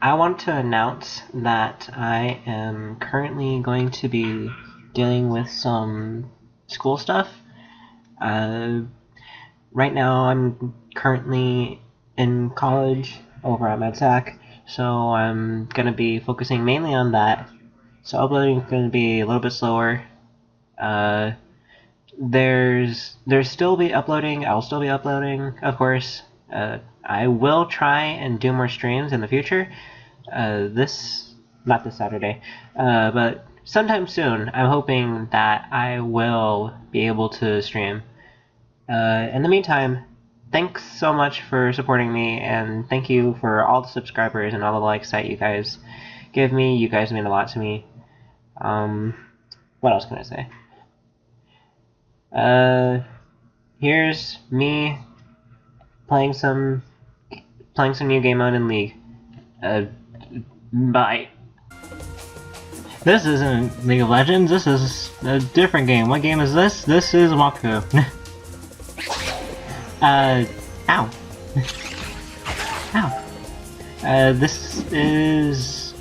I want to announce that I am currently going to be dealing with some school stuff. Uh, right now, I'm currently in college over at MedSac, so I'm going to be focusing mainly on that. So uploading is going to be a little bit slower. Uh, there's still be uploading. I'll still be uploading, of course. I will try and do more streams in the future. Not this Saturday, but sometime soon. I'm hoping that I will be able to stream. In the meantime, thanks so much for supporting me, and thank you for all the subscribers and all the likes that you guys give me. You guys mean a lot to me. What else can I say? Here's me playing some new game mode in League. Bye. This isn't League of Legends, this is a different game. What game is this? This is Wakfu. Ow. Ow. This is...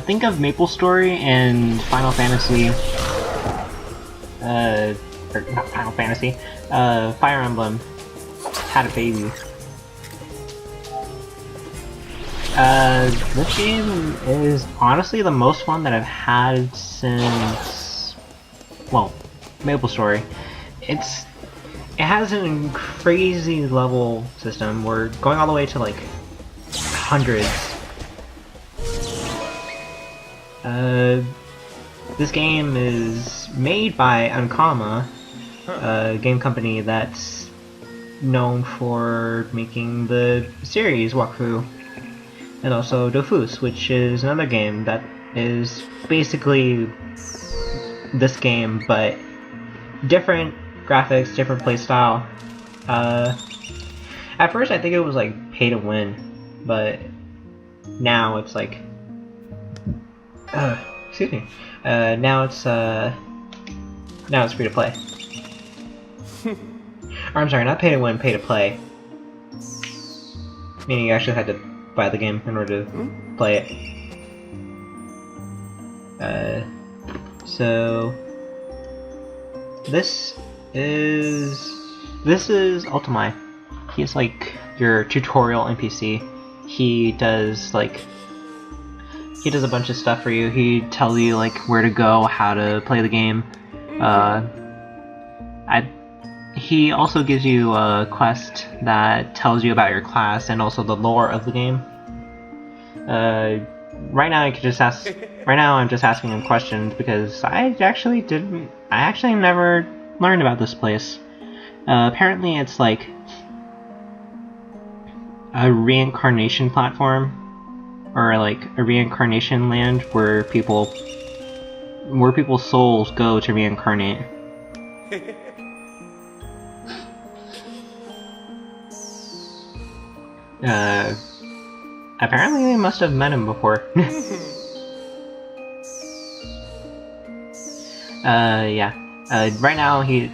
think of MapleStory and Final Fantasy... or not Final Fantasy, Fire Emblem had a baby. This game is honestly the most fun that I've had since, well, MapleStory. It has a crazy level system. We're going all the way to like hundreds. This game is made by Ankama, a game company that's known for making the series Wakfu, and also Dofus, which is another game that is basically this game, but different graphics, different playstyle. At first I think it was like pay to win, but now it's like... excuse me. Now it's free to play. Or I'm sorry, not pay to win, pay to play. Meaning you actually had to buy the game in order to play it. So this is Ultimai. He's like your tutorial NPC. He does a bunch of stuff for you. He tells you like where to go, how to play the game. He also gives you a quest that tells you about your class and also the lore of the game. Right now I'm just asking him questions because I actually never learned about this place. Apparently it's like a reincarnation platform, or like a reincarnation land where people's souls go to reincarnate. Apparently they must have met him before. Yeah. Right now, he's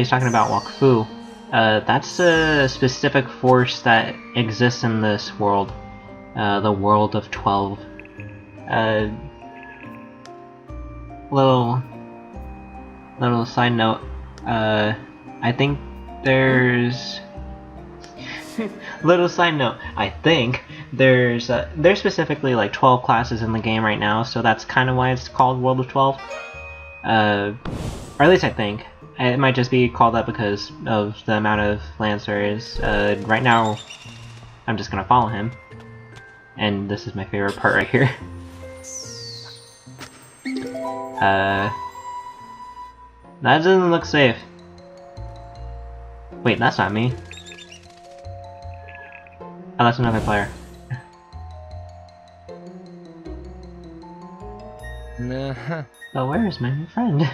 talking about Wakfu. That's a specific force that exists in this world. The world of 12. Little side note. I think there's... Little side note, I think there's specifically like 12 classes in the game right now, so that's kind of why it's called World of 12. Or at least I think. It might just be called that because of the amount of lands there is. Right now, I'm just gonna follow him. And this is my favorite part right here. That doesn't look safe. Wait, that's not me. Oh, that's another player. Nah. But where is my new friend?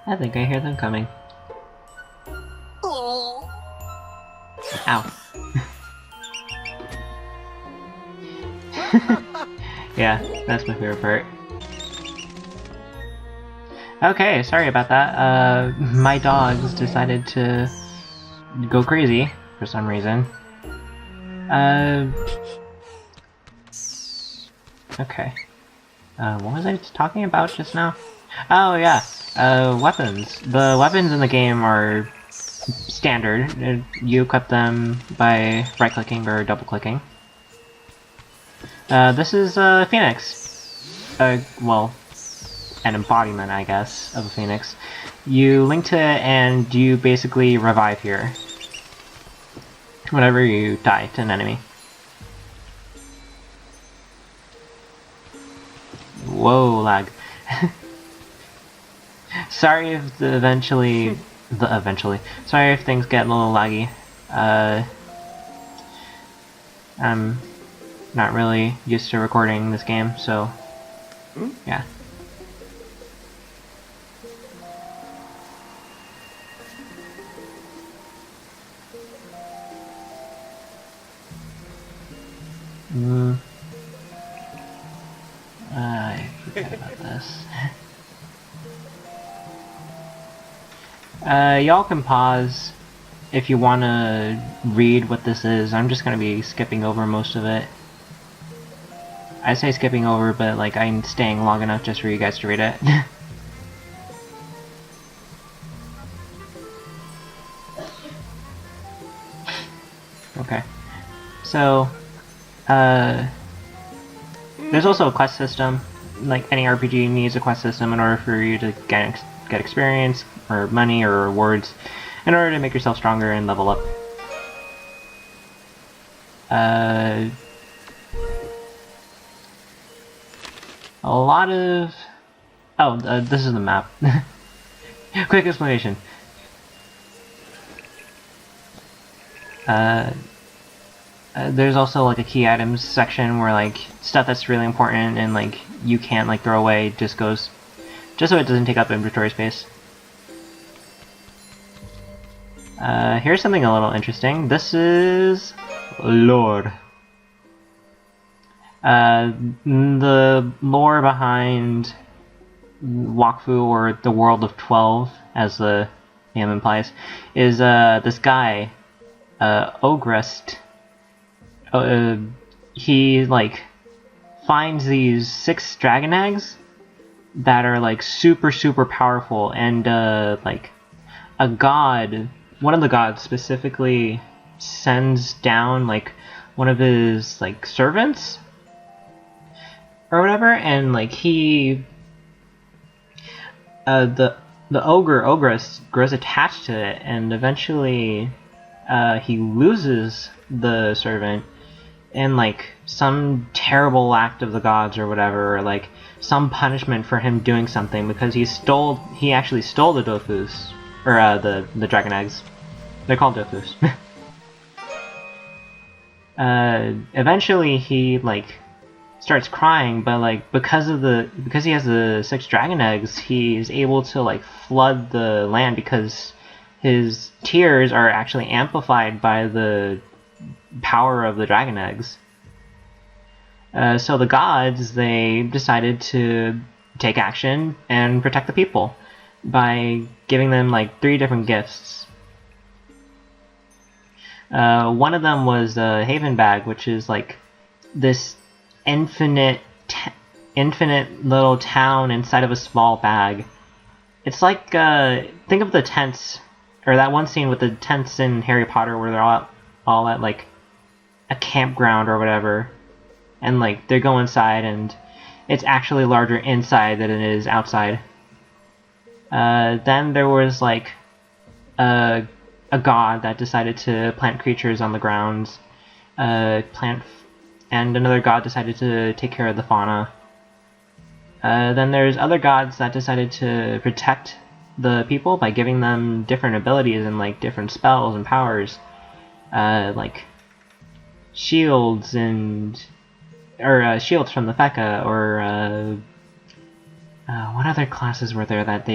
I think I hear them coming. Ow. Yeah, that's my favorite part. Okay, sorry about that. My dogs decided to go crazy for some reason. Okay. What was I talking about just now? Oh yeah, weapons. The weapons in the game are standard. You equip them by right-clicking or double-clicking. This is a phoenix. Well, an embodiment, I guess, of a phoenix. You link to it and you basically revive here whenever you die to an enemy. Whoa, lag. Sorry if sorry if things get a little laggy. I'm not really used to recording this game, so yeah. I forget about this. Y'all can pause if you want to read what this is. I'm just going to be skipping over most of it. I say skipping over, but like I'm staying long enough just for you guys to read it. Okay. So, there's also a quest system. Like any RPG needs a quest system in order for you to get experience, or money, or rewards, in order to make yourself stronger and level up. A lot of... Oh, this is the map. Quick explanation. There's also like a key items section where like stuff that's really important and like you can't like throw away just goes, just so it doesn't take up inventory space. Here's something a little interesting. This is lore. The lore behind Wakfu, or the World of 12, as the name implies, is this guy, Ogrest. He like finds these 6 dragon eggs that are like super powerful, and like a god, one of the gods specifically sends down like one of his like servants or whatever, and like he the ogress grows attached to it, and eventually he loses the servant in like some terrible act of the gods or whatever, or like some punishment for him doing something, because he actually stole the dofus, or the dragon eggs. They're called dofus. Eventually he like starts crying, but like because he has the 6 dragon eggs, he's able to like flood the land, because his tears are actually amplified by the power of the dragon eggs. So the gods, they decided to take action and protect the people by giving them like 3 different gifts. One of them was a Haven Bag, which is like this infinite little town inside of a small bag. It's like, think of the tents, or that one scene with the tents in Harry Potter where they're all at like a campground or whatever, and like they go inside and it's actually larger inside than it is outside. Then there was like a god that decided to plant creatures on the grounds, and another god decided to take care of the fauna. Then there's other gods that decided to protect the people by giving them different abilities and like different spells and powers, like shields or shields from the Feka, or what other classes were there that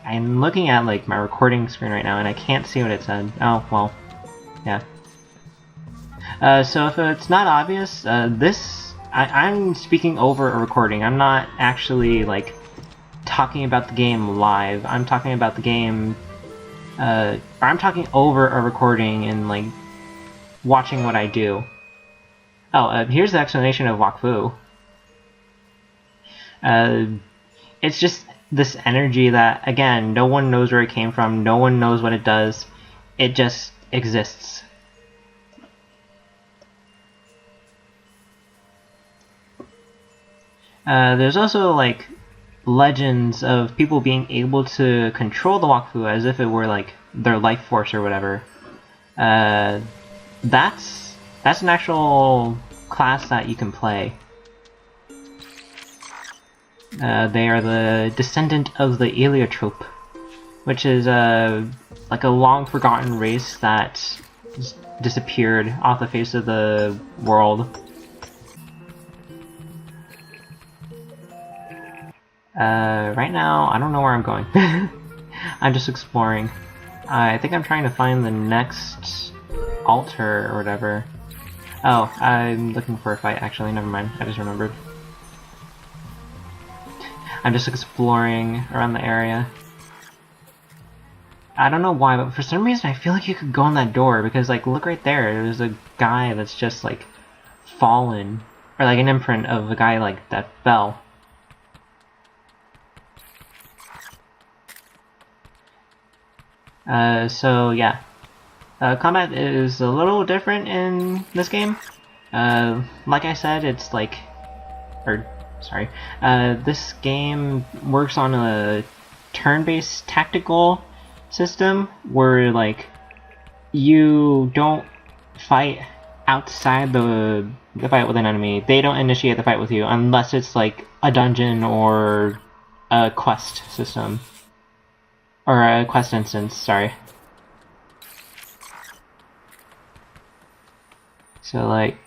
I'm looking at like my recording screen right now and I can't see what it said. Oh well, yeah. So if it's not obvious, I'm speaking over a recording. I'm not actually like talking about the game live. I'm talking about the game, or I'm talking over a recording and like watching what I do. Oh, here's the explanation of Wakfu. It's just this energy that, again, no one knows where it came from, no one knows what it does, it just exists. There's also, like, legends of people being able to control the Wakfu as if it were, like, their life force or whatever. That's an actual class that you can play. They are the descendant of the Heliotrope, which is like a long-forgotten race that disappeared off the face of the world. Right now, I don't know where I'm going. I'm just exploring. I think I'm trying to find the next altar or whatever. Oh, I'm looking for a fight, actually, never mind, I just remembered. I'm just exploring around the area. I don't know why, but for some reason I feel like you could go in that door, because, like, look right there, there's a guy that's just, like, fallen. Or, like, an imprint of a guy, like, that fell. So, yeah. Combat is a little different in this game. Like I said, it's like... this game works on a turn-based tactical system where, like, you don't fight outside the fight with an enemy. They don't initiate the fight with you unless it's, like, a dungeon or a quest system. Or a quest instance, sorry. So, like...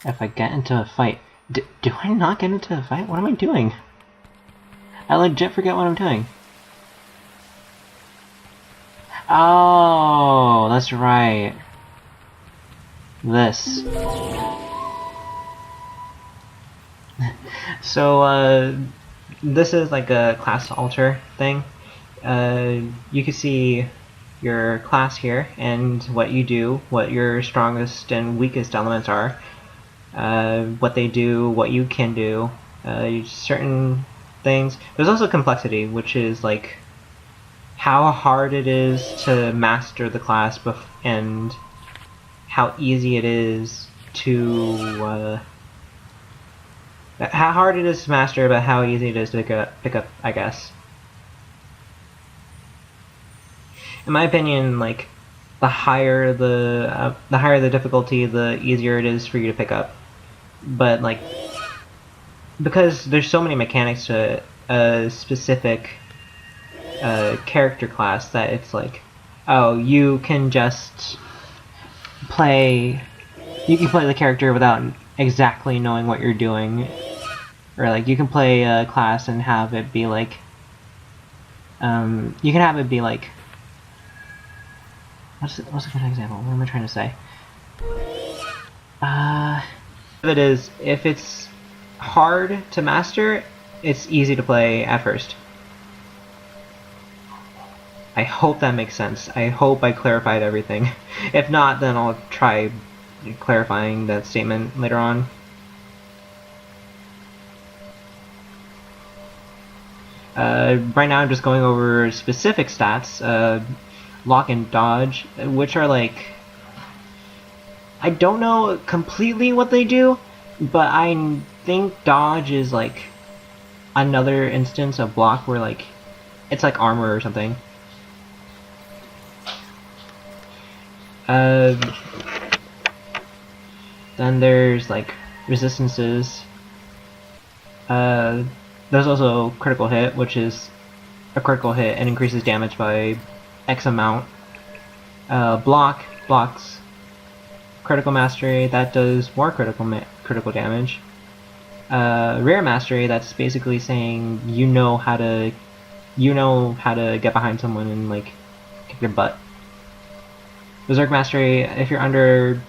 if I get into a fight... do I not get into a fight? What am I doing? I legit forget what I'm doing. Oh, that's right. This. So, this is like a class altar thing. You can see your class here and what you do, what your strongest and weakest elements are, what they do, what you can do, certain things. There's also complexity, which is like how hard it is to master the class and how easy it is to how hard it is to master, but how easy it is to pick up, I guess. In my opinion, like, the higher the difficulty, the easier it is for you to pick up. But, like, because there's so many mechanics to a specific character class that it's like, oh, you can just play the character without exactly knowing what you're doing. Or, like, you can play a class and have it be like, you can have it be like, what's a good example? What am I trying to say? If it's hard to master, it's easy to play at first. I hope that makes sense. I hope I clarified everything. If not, then I'll try clarifying that statement later on. Right now I'm just going over specific stats, lock and dodge, which are like... I don't know completely what they do, but I think dodge is like another instance of block where, like, it's like armor or something. Then there's like resistances. There's also critical hit, which is a critical hit and increases damage by X amount. Blocks. Critical mastery, that does more critical damage. Rare mastery, that's basically saying you know how to get behind someone and, like, kick their butt. Berserk mastery, if you're under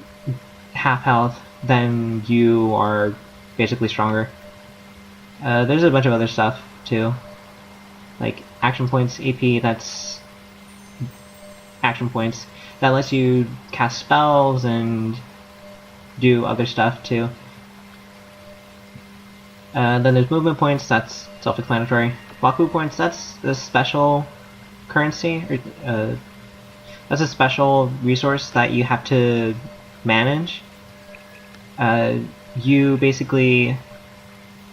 half health, then you are basically stronger. There's a bunch of other stuff too, like action points, AP. That's action points that lets you cast spells and do other stuff too. Then there's movement points, that's self-explanatory. Wakfu points, that's the special currency, that's a special resource that you have to manage. You basically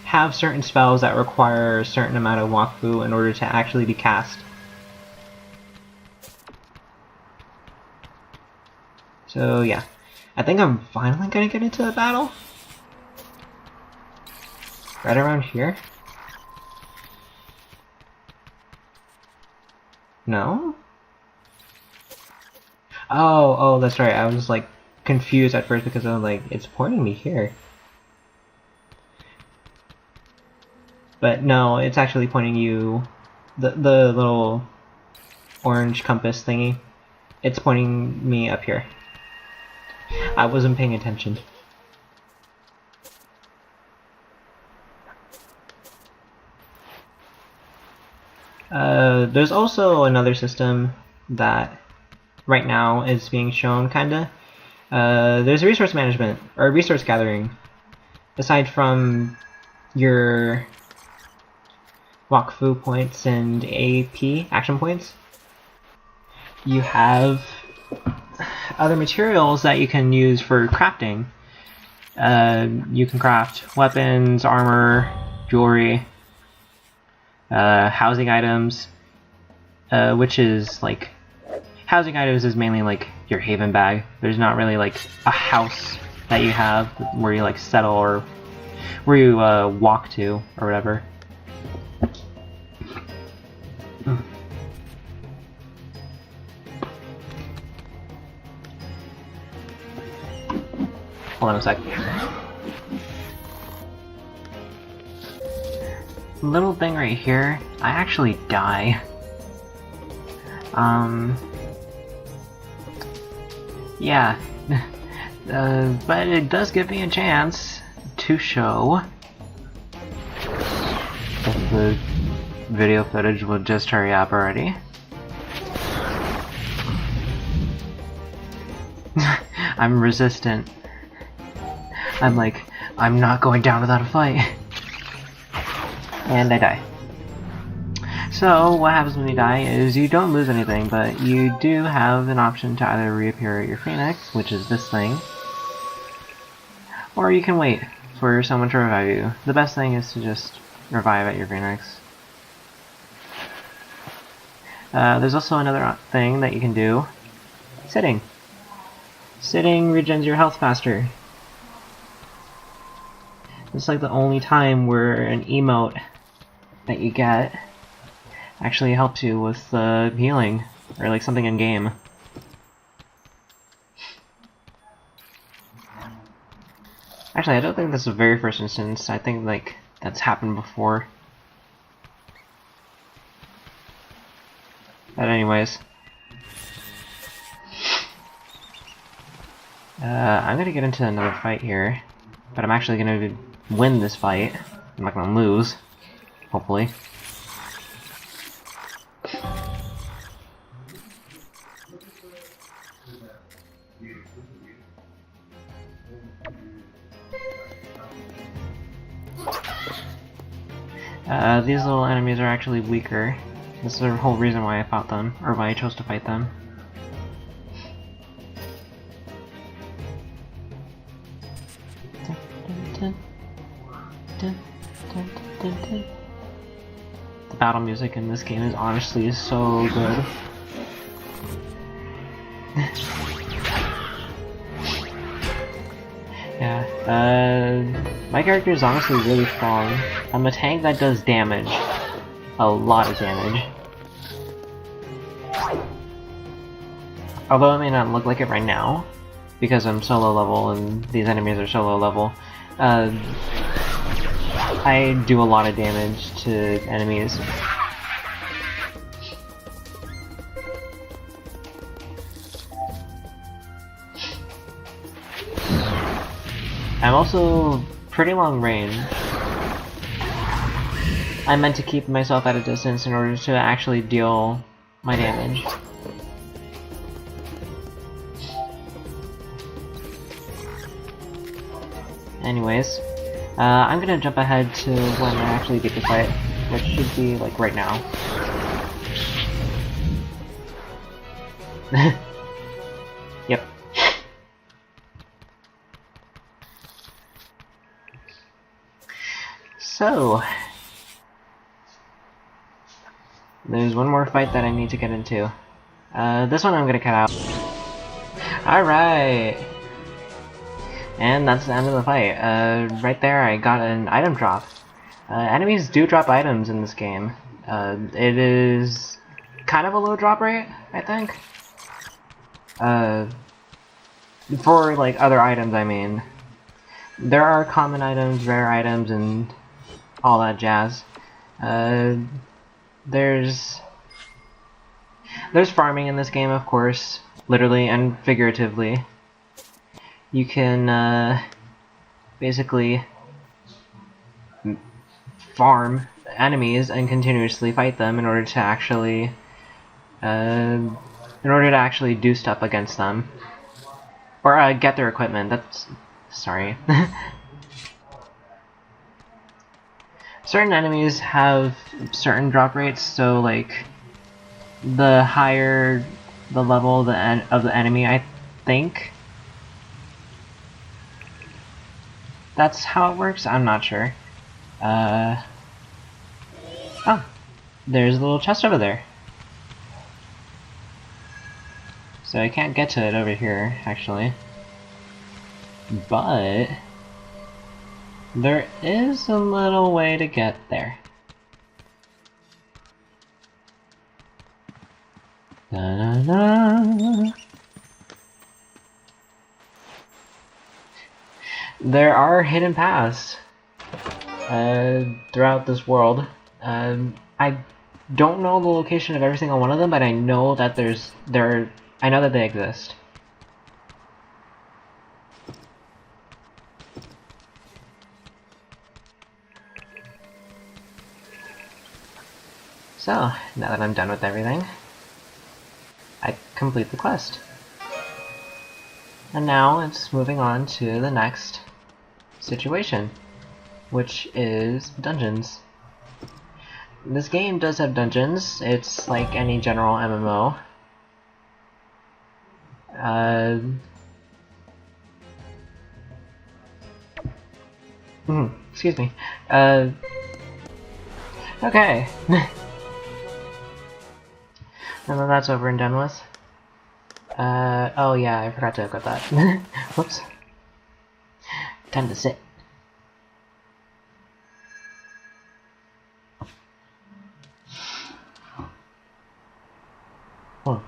have certain spells that require a certain amount of Wakfu in order to actually be cast. So yeah, I think I'm finally gonna get into the battle. Right around here? No? Oh, that's right. I was like confused at first because I was like, it's pointing me here. But no, it's actually pointing you, the little orange compass thingy. It's pointing me up here. I wasn't paying attention. There's also another system that right now is being shown, kinda. There's resource management, or resource gathering. Aside from your Wakfu points and AP action points, you have other materials that you can use for crafting. You can craft weapons, armor, jewelry, housing items, which is like, housing items is mainly like your haven bag. There's not really like a house that you have where you like settle or where you walk to or whatever. Hold on a sec. Little thing right here, I actually die. Yeah. But it does give me a chance to show if the video footage will just hurry up already. I'm resistant. I'm like, I'm not going down without a fight. And I die. So, what happens when you die is you don't lose anything, but you do have an option to either reappear at your phoenix, which is this thing, or you can wait for someone to revive you. The best thing is to just revive at your phoenix. There's also another thing that you can do. Sitting. Sitting regens your health faster. It's like the only time where an emote that you get actually helps you with healing, or like something in game. Actually, I don't think this is the very first instance. I think like that's happened before. But anyways, I'm gonna get into another fight here, but I'm actually gonna win this fight. I'm not gonna lose, hopefully. These little enemies are actually weaker. This is the whole reason why I fought them, or why I chose to fight them. The battle music in this game is honestly so good. Yeah, my character is honestly really strong. I'm a tank that does damage. A lot of damage. Although it may not look like it right now, because I'm so low level and these enemies are so low level, I do a lot of damage to enemies. I'm also pretty long range. I meant to keep myself at a distance in order to actually deal my damage. anyways, I'm gonna jump ahead to when I actually get to fight, which should be like right now. Yep. So, there's one more fight that I need to get into. This one I'm gonna cut out. Alright! And that's the end of the fight. Right there I got an item drop. Enemies do drop items in this game. It is kind of a low drop rate, I think. For like other items, I mean. There are common items, rare items, and all that jazz. There's farming in this game, of course, literally and figuratively. You can basically farm enemies and continuously fight them in order to actually do stuff against them, or get their equipment. That's sorry. Certain enemies have certain drop rates, so like the higher the level of the enemy, I think that's how it works. I'm not sure. Oh, there's a little chest over there. So I can't get to it over here, actually. But there is a little way to get there. Da-da-da. There are hidden paths throughout this world. I don't know the location of every single one of them, but I know that I know that they exist. So, now that I'm done with everything, I complete the quest. And now it's moving on to the next situation, which is dungeons. This game does have dungeons. It's like any general MMO. Excuse me. Okay. And then that's over and done with. Oh yeah, I forgot to equip that. Whoops. Time to sit. Oh.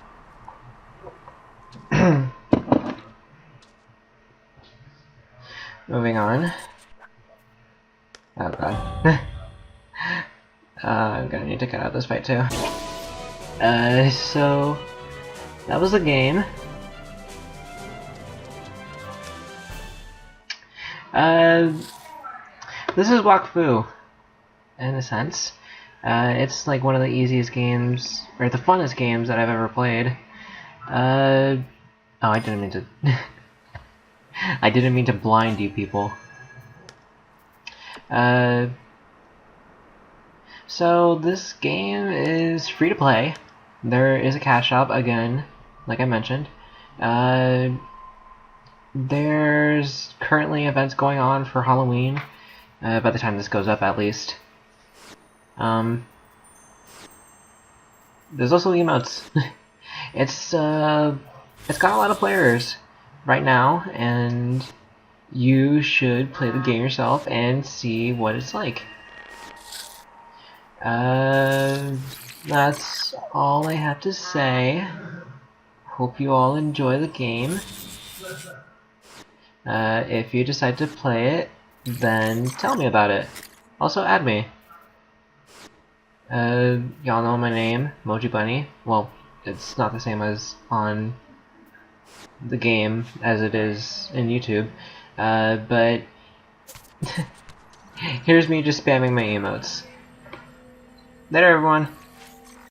Moving on. Oh god. I'm gonna need to cut out this fight too. So that was the game. This is Wakfu, in a sense. It's like one of the easiest games, or the funnest games that I've ever played. Oh, I didn't mean to. I didn't mean to blind you people. So this game is free to play. There is a cash shop again, like I mentioned. There's currently events going on for Halloween, by the time this goes up at least. There's also emotes. It's got a lot of players right now, and you should play the game yourself and see what it's like. That's all I have to say. Hope you all enjoy the game. If you decide to play it, then tell me about it. Also add me. Y'all know my name, Moji Bunny. Well, it's not the same as on the game as it is in YouTube. But here's me just spamming my emotes. Later, everyone.